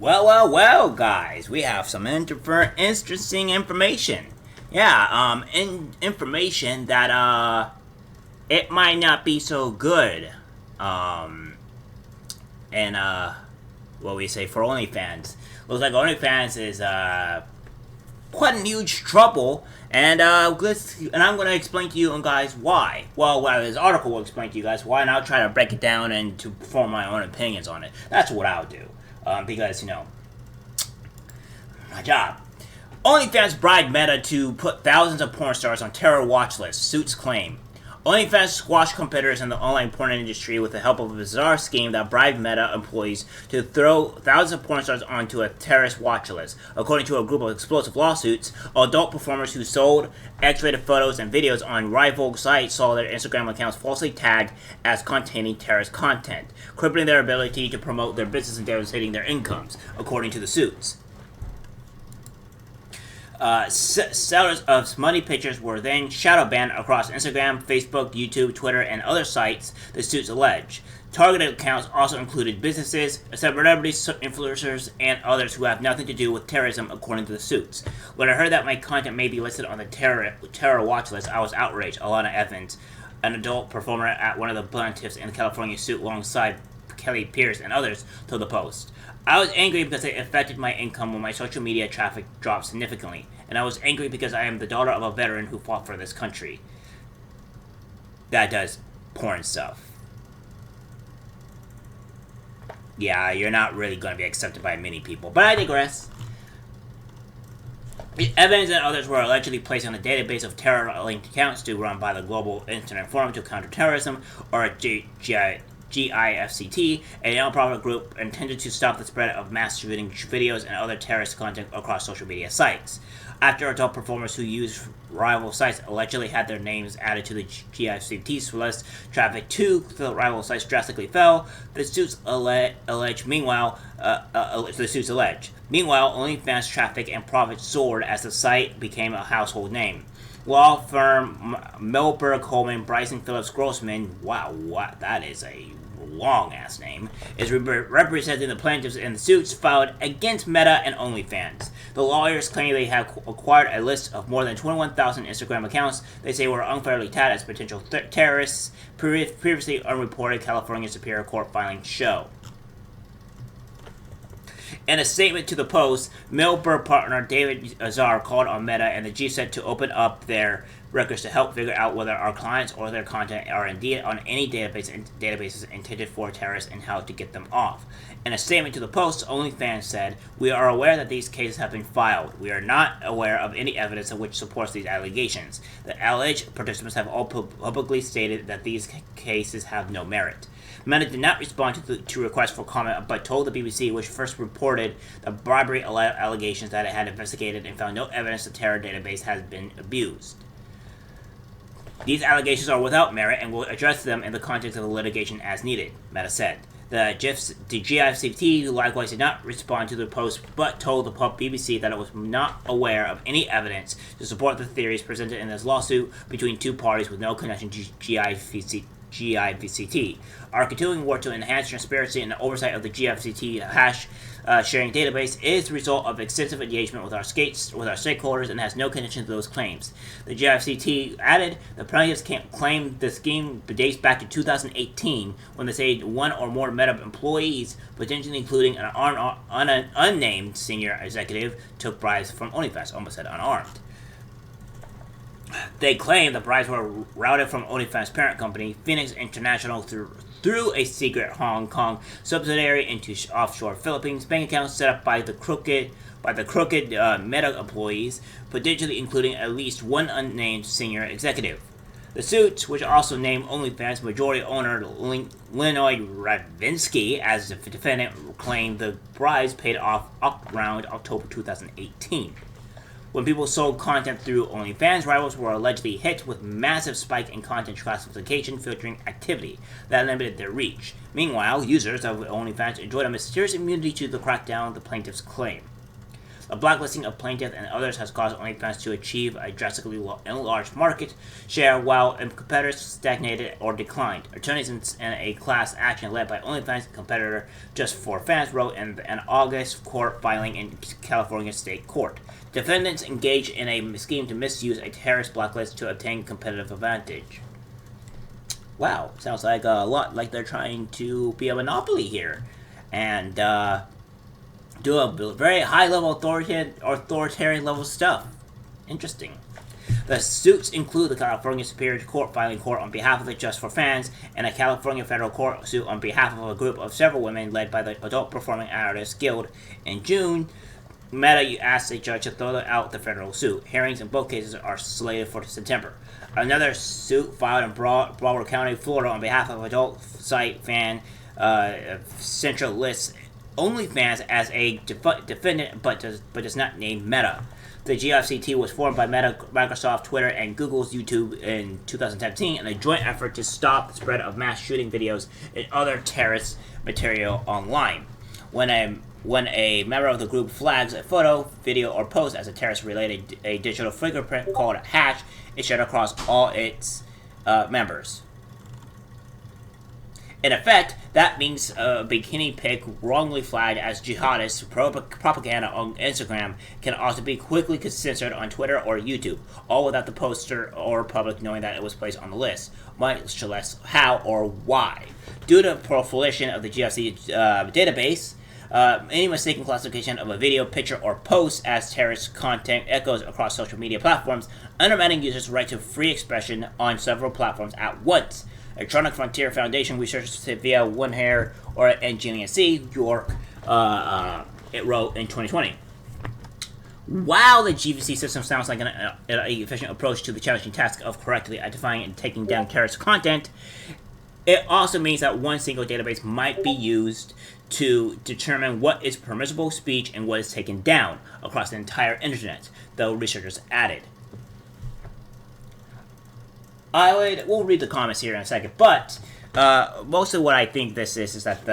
Well, guys, we have some interesting information. Yeah, information that, it might not be so good. Um, and, what we say for OnlyFans. Looks like OnlyFans is, quite in huge trouble, and, I'm gonna explain to you guys why. Well, this article will explain to you guys why, and I'll try to break it down and to form my own opinions on it. That's what I'll do. Because, my job. OnlyFans bribed Meta to put thousands of porn stars on terror watch lists, suits claim. OnlyFans squashed competitors in the online porn industry with the help of a bizarre scheme that bribed Meta employees to throw thousands of porn stars onto a terrorist watch list. According to a group of explosive lawsuits, adult performers who sold X-rated photos and videos on rival sites saw their Instagram accounts falsely tagged as containing terrorist content, crippling their ability to promote their business and devastating their incomes, according to the suits. Sellers of money pictures were then shadow banned across Instagram, Facebook, YouTube, Twitter, and other sites, the suits allege. Targeted accounts also included businesses, celebrities, influencers, and others who have nothing to do with terrorism, according to the suits. When I heard that my content may be listed on the terror watch list, I was outraged, Alana Evans, an adult performer at one of the plaintiffs in the California suit alongside Kelly Pierce and others, told the Post. I was angry because it affected my income when my social media traffic dropped significantly, and I was angry because I am the daughter of a veteran who fought for this country that does porn stuff. Yeah, you're not really going to be accepted by many people, but I digress. Evans and others were allegedly placed on a database of terror-linked accounts to run by the Global Internet Forum to Counter Terrorism, or GIFCT, a non-profit group intended to stop the spread of mass shooting videos and other terrorist content across social media sites. After adult performers who used rival sites allegedly had their names added to the GIFCT's list, traffic to the rival sites drastically fell. The suits allege. Meanwhile, OnlyFans traffic and profits soared as the site became a household name. Law firm Milberg Coleman Bryson Phillips Grossman, wow, what, that is a long-ass name, is representing the plaintiffs in the suits filed against Meta and OnlyFans. The lawyers claim they have acquired a list of more than 21,000 Instagram accounts they say were unfairly tagged as potential terrorists, previously unreported California Superior Court filings show. In a statement to the Post, Milberg partner David Azar called on Meta and the GSET to open up their records to help figure out whether our clients or their content are indeed on any databases intended for terrorists and how to get them off. In a statement to the Post, OnlyFans said, "We are aware that these cases have been filed. We are not aware of any evidence of which supports these allegations. The alleged participants have all publicly stated that these cases have no merit." Meta did not respond to requests for comment, but told the BBC, which first reported the bribery allegations, that it had investigated and found no evidence the terror database has been abused. These allegations are without merit and will address them in the context of the litigation as needed, Meta said. The GIFCT likewise did not respond to the Post, but told the BBC that it was not aware of any evidence to support the theories presented in this lawsuit between two parties with no connection to GIFCT. Our continuing work to enhance transparency and oversight of the GIFCT hash sharing database is the result of extensive engagement with our stakeholders and has no connection to those claims. The GIFCT added, the plaintiffs claim the scheme dates back to 2018 when they say one or more Meta employees, potentially including an unnamed senior executive, took bribes from OnlyFans. Almost said unarmed. They claim the bribes were routed from OnlyFans' parent company, Phoenix International, through a secret Hong Kong subsidiary into offshore Philippines bank accounts set up by the crooked Meta employees, potentially including at least one unnamed senior executive. The suits, which also named OnlyFans majority owner Leonid Ravinsky as the defendant, claimed the bribes paid off around October 2018. When people sold content through OnlyFans, rivals were allegedly hit with massive spike in content classification filtering activity that limited their reach. Meanwhile, users of OnlyFans enjoyed a mysterious immunity to the crackdown, the plaintiffs claim. A blacklisting of plaintiffs and others has caused OnlyFans to achieve a drastically enlarged market share, while competitors stagnated or declined. Attorneys in a class action led by OnlyFans competitor Just for Fans wrote in an August court filing in California state court. Defendants engaged in a scheme to misuse a terrorist blacklist to obtain competitive advantage. Wow, sounds like a lot like they're trying to be a monopoly here, and do a very high level authoritarian level stuff. Interesting. The suits include the California Superior Court filing court on behalf of the Just for Fans and a California federal court suit on behalf of a group of several women led by the Adult Performing Artists Guild. In June, Meta asked the judge to throw out the federal suit. Hearings in both cases are slated for September. Another suit filed in Broward County, Florida, on behalf of adult site fan Central lists OnlyFans as a defendant, but does not name Meta. The GFCT was formed by Meta, Microsoft, Twitter, and Google's YouTube in 2017 in a joint effort to stop the spread of mass shooting videos and other terrorist material online. When a member of the group flags a photo, video, or post as a terrorist-related, a digital fingerprint called a hash is shared across all its members. In effect, that means a bikini pic wrongly flagged as jihadist propaganda on Instagram can also be quickly censored on Twitter or YouTube, all without the poster or public knowing that it was placed on the list, much less how or why. Due to proliferation of the GFC database, any mistaken classification of a video, picture, or post as terrorist content echoes across social media platforms, undermining users' right to free expression on several platforms at once. Electronic Frontier Foundation researchers via One Hair and GNC York it wrote in 2020. While the GVC system sounds like an efficient approach to the challenging task of correctly identifying and taking down terrorist content, it also means that one single database might be used to determine what is permissible speech and what is taken down across the entire internet, the researchers added. We'll read the comments here in a second, but most of what I think this is that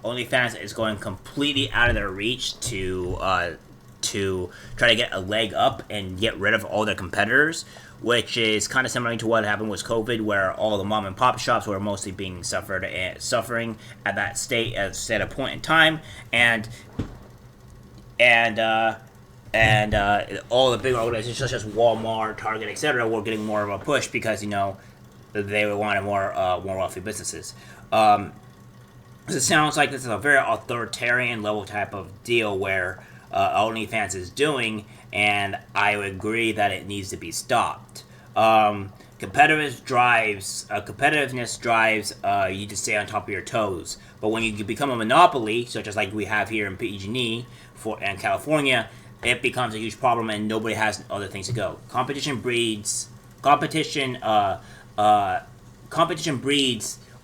OnlyFans is going completely out of their reach to try to get a leg up and get rid of all their competitors, which is kind of similar to what happened with COVID, where all the mom and pop shops were mostly being suffering at that state at a point in time, and all the big organizations such as Walmart, Target, etc., were getting more of a push because they wanted more wealthy businesses. It sounds like this is a very authoritarian level type of deal where OnlyFans is doing, and I would agree that it needs to be stopped. Competitiveness drives you to stay on top of your toes, but when you become a monopoly, such as like we have here in PG&E and California, it becomes a huge problem, and nobody has other things to go. Competition breeds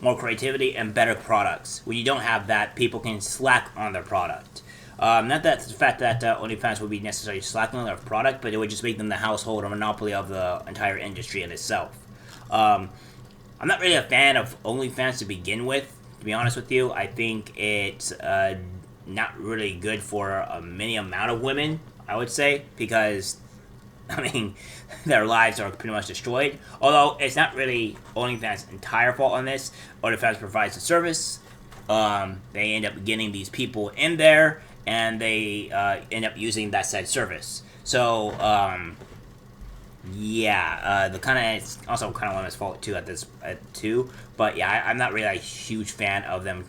more creativity and better products. When you don't have that, people can slack on their product. Not that the fact that OnlyFans would be necessarily slacking on their product, but it would just make them the household or monopoly of the entire industry in itself. I'm not really a fan of OnlyFans to begin with, to be honest with you. I think it's not really good for many amount of women, I would say, because their lives are pretty much destroyed. Although it's not really OnlyFans' entire fault on this. OnlyFans provides a service. They end up getting these people in there, and they end up using that said service. So, the it's also kind of women's fault too. But yeah, I'm not really a huge fan of them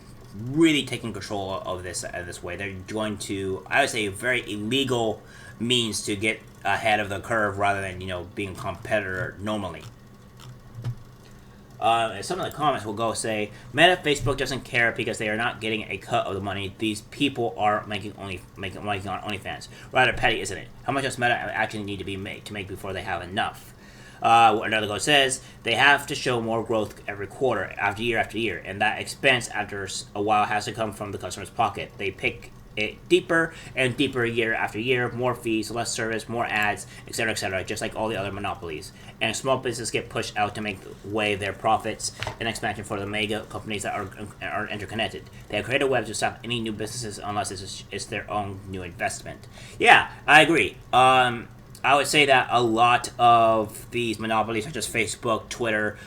really taking control of this way. They're going to, I would say, very illegal means to get ahead of the curve rather than being a competitor normally. Some of the comments will go say, Meta, Facebook doesn't care because they are not getting a cut of the money these people are making on OnlyFans. Rather petty, isn't it? How much does Meta actually need to make before they have enough? Another guy says they have to show more growth every quarter, after year, and that expense after a while has to come from the customer's pocket. They pick it deeper and deeper year after year, more fees, less service, more ads, etc., just like all the other monopolies. And small businesses get pushed out to make way their profits and expansion for the mega companies that are interconnected. They have created webs to stop any new businesses unless it's their own new investment. Yeah, I agree. I would say that a lot of these monopolies, such as Facebook, Twitter,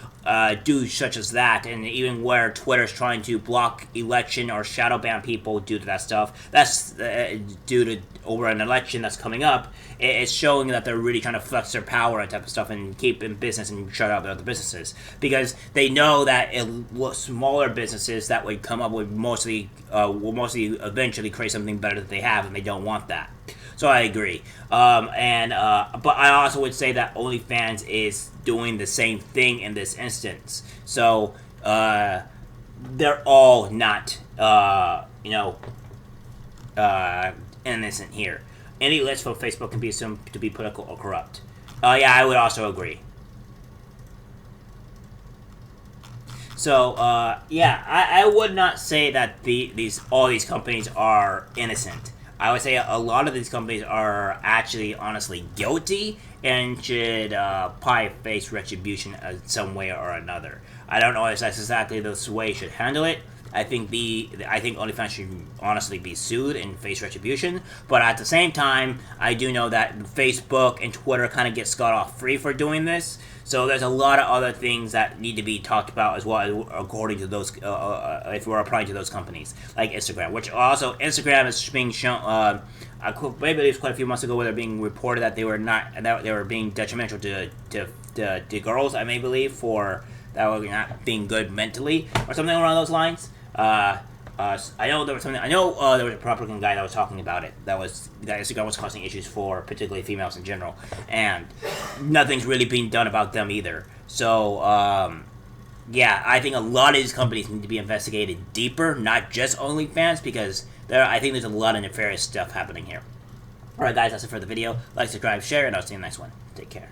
do such as that, and even where Twitter is trying to block election or shadow ban people due to that stuff, that's due to over an election that's coming up. It's showing that they're really trying to flex their power and type of stuff and keep in business and shut out the other businesses because they know that smaller businesses that would come up with mostly will mostly eventually create something better that they have, and they don't want that. So I agree. But I also would say that OnlyFans is doing the same thing in this instance. So they're all not, innocent here. Any list from Facebook can be assumed to be political or corrupt. Yeah, I would also agree. So, I would not say that all these companies are innocent. I would say a lot of these companies are actually honestly guilty and should probably face retribution in some way or another. I don't know if that's exactly the way you should handle it. I think OnlyFans should honestly be sued and face retribution. But at the same time, I do know that Facebook and Twitter kind of get scot-off free for doing this. So there's a lot of other things that need to be talked about as well, according to those, if we're applying to those companies, like Instagram, which also Instagram is being shown. Maybe it was quite a few months ago where they're being reported that they were being detrimental to girls. I may believe for that were not being good mentally or something along those lines. I know there was something. I know there was a Republican guy that was talking about it. That Instagram was causing issues for particularly females in general, and nothing's really being done about them either. So, I think a lot of these companies need to be investigated deeper, not just OnlyFans, because I think there's a lot of nefarious stuff happening here. Alright guys, that's it for the video. Like, subscribe, share, and I'll see you in the next one. Take care.